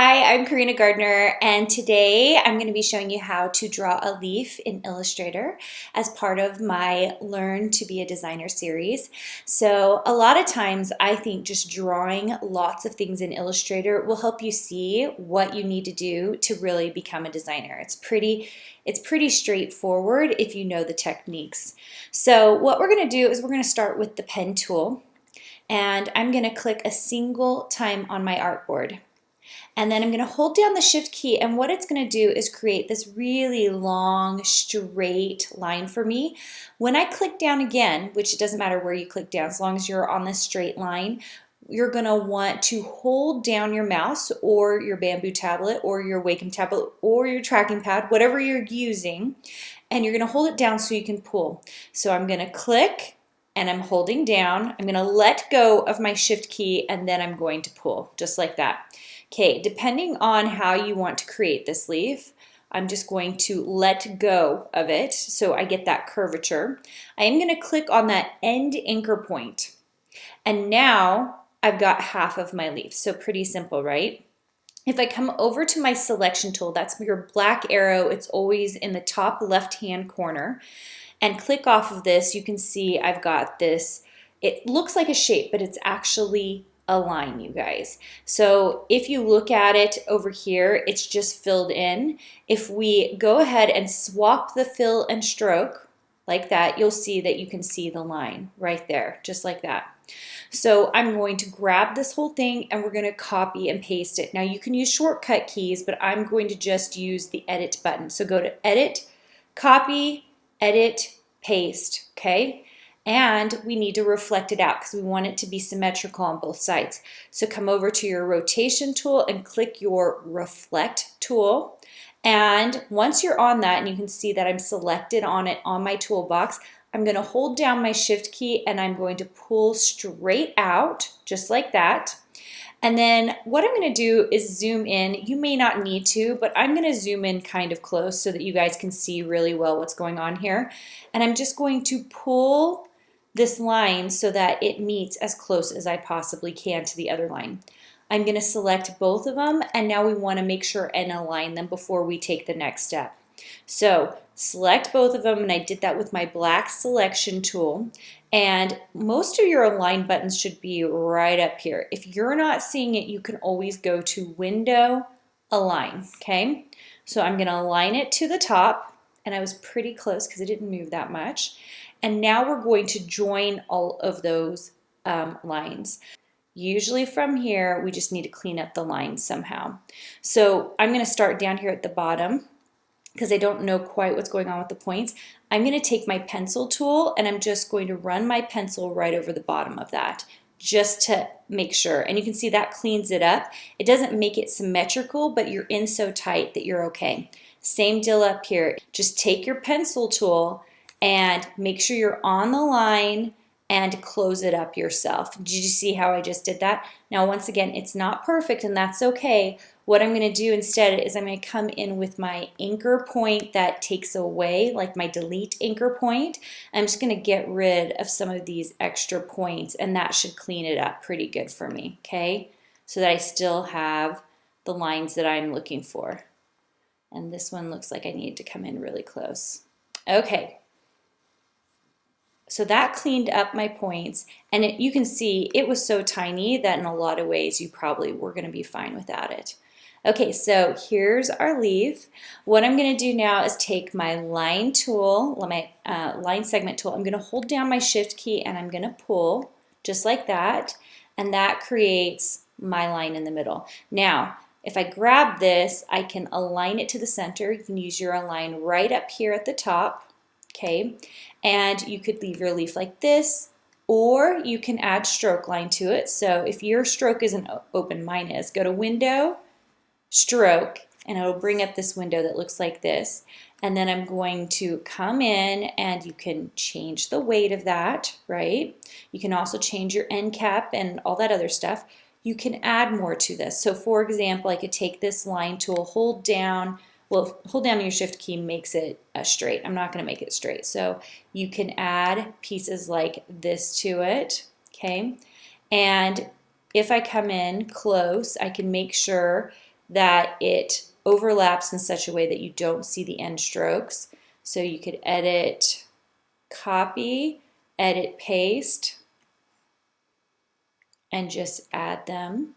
Hi, I'm Karina Gardner, and today I'm going to be showing you how to draw a leaf in Illustrator as part of my Learn to be a Designer series. So a lot of times I think just drawing lots of things in Illustrator will help you see what you need to do to really become a designer. It's pretty straightforward if you know the techniques. So what we're going to do is we're going to start with the pen tool, and I'm going to click a single time on my artboard. And then I'm going to hold down the shift key, and what it's going to do is create this really long straight line for me. When I click down again, which it doesn't matter where you click down as long as you're on this straight line, you're going to want to hold down your mouse or your bamboo tablet or your Wacom tablet or your tracking pad, whatever you're using, and you're going to hold it down so you can pull. So I'm going to click and I'm holding down. I'm going to let go of my shift key and then I'm going to pull just like that. Okay, depending on how you want to create this leaf, I'm just going to let go of it so I get that curvature. I am going to click on that end anchor point. And now I've got half of my leaf. So pretty simple, right? If I come over to my selection tool, that's your black arrow. It's always in the top left-hand corner. And click off of this, you can see I've got this. It looks like a shape, but it's actually a line, you guys. So if you look at it over here, it's just filled in. If we go ahead and swap the fill and stroke like that, you'll see that you can see the line right there, just like that. So I'm going to grab this whole thing and we're going to copy and paste it. Now you can use shortcut keys, but I'm going to just use the edit button. So go to edit, copy, edit, paste, okay? And we need to reflect it out because we want it to be symmetrical on both sides. So come over to your rotation tool and click your reflect tool. And once you're on that, and you can see that I'm selected on it on my toolbox, I'm going to hold down my shift key and I'm going to pull straight out just like that. And then what I'm going to do is zoom in. You may not need to, but I'm going to zoom in kind of close so that you guys can see really well what's going on here. And I'm just going to pull this line so that it meets as close as I possibly can to the other line. I'm going to select both of them, and now we want to make sure and align them before we take the next step. So select both of them, and I did that with my black selection tool. And most of your align buttons should be right up here. If you're not seeing it, you can always go to Window, Align, okay? So I'm going to align it to the top, and I was pretty close because it didn't move that much. And now we're going to join all of those lines. Usually from here, we just need to clean up the lines somehow. So I'm going to start down here at the bottom because I don't know quite what's going on with the points. I'm going to take my pencil tool and I'm just going to run my pencil right over the bottom of that just to make sure. And you can see that cleans it up. It doesn't make it symmetrical, but you're in so tight that you're okay. Same deal up here. Just take your pencil tool and make sure you're on the line and close it up yourself. Did you see how I just did that? Now, once again, it's not perfect and that's okay. What I'm going to do instead is I'm going to come in with my anchor point that takes away, like my delete anchor point. I'm just going to get rid of some of these extra points, and that should clean it up pretty good for me, okay? So that I still have the lines that I'm looking for. And this one looks like I need to come in really close. Okay. So that cleaned up my points, and you can see it was so tiny that in a lot of ways you probably were going to be fine without it. Okay, so here's our leaf. What I'm going to do now is take my line tool, my line segment tool. I'm going to hold down my shift key and I'm going to pull just like that, and that creates my line in the middle. Now, if I grab this, I can align it to the center. You can use your align right up here at the top. Okay, and you could leave your leaf like this, or you can add stroke line to it. So if your stroke isn't open, mine is, go to Window, Stroke, and it'll bring up this window that looks like this. And then I'm going to come in and you can change the weight of that, right? You can also change your end cap and all that other stuff. You can add more to this. So for example, I could take this line tool, hold down your shift key makes it straight. I'm not going to make it straight. So you can add pieces like this to it, okay? And if I come in close, I can make sure that it overlaps in such a way that you don't see the end strokes. So you could edit, copy, edit, paste, and just add them.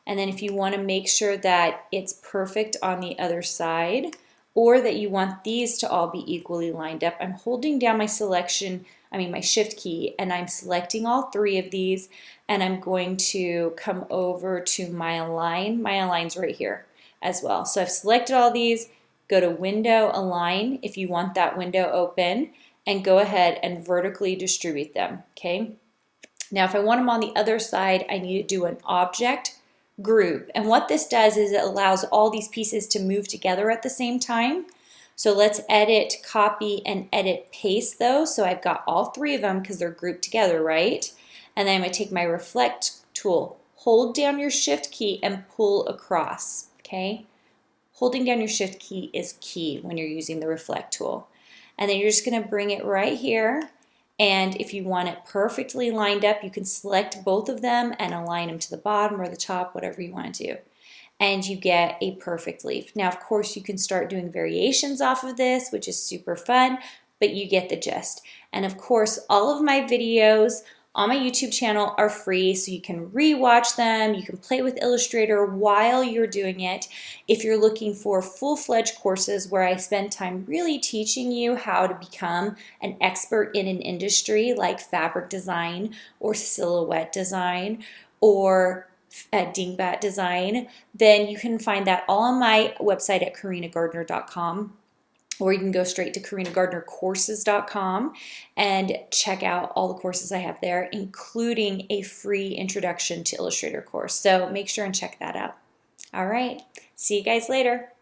And then if you want to make sure that it's perfect on the other side, or that you want these to all be equally lined up, I'm holding down my my shift key, and I'm selecting all three of these, and I'm going to come over to my align. My align's right here as well. So I've selected all these, go to window align if you want that window open, and go ahead and vertically distribute them, okay? Now if I want them on the other side, I need to do an object group. And what this does is it allows all these pieces to move together at the same time. So let's edit, copy, and edit, paste those. So I've got all three of them because they're grouped together, right? And then I'm going to take my reflect tool, hold down your shift key and pull across, okay? Holding down your shift key is key when you're using the reflect tool. And then you're just going to bring it right here. And if you want it perfectly lined up, you can select both of them and align them to the bottom or the top, whatever you want to do. And you get a perfect leaf. Now, of course, you can start doing variations off of this, which is super fun, but you get the gist. And of course, all of my videos on my YouTube channel are free, so you can re-watch them, you can play with Illustrator while you're doing it. If you're looking for full-fledged courses where I spend time really teaching you how to become an expert in an industry like fabric design or silhouette design or dingbat design, then you can find that all on my website at karinagardner.com. Or you can go straight to karinagardnercourses.com and check out all the courses I have there, including a free introduction to Illustrator course. So make sure and check that out. All right, see you guys later.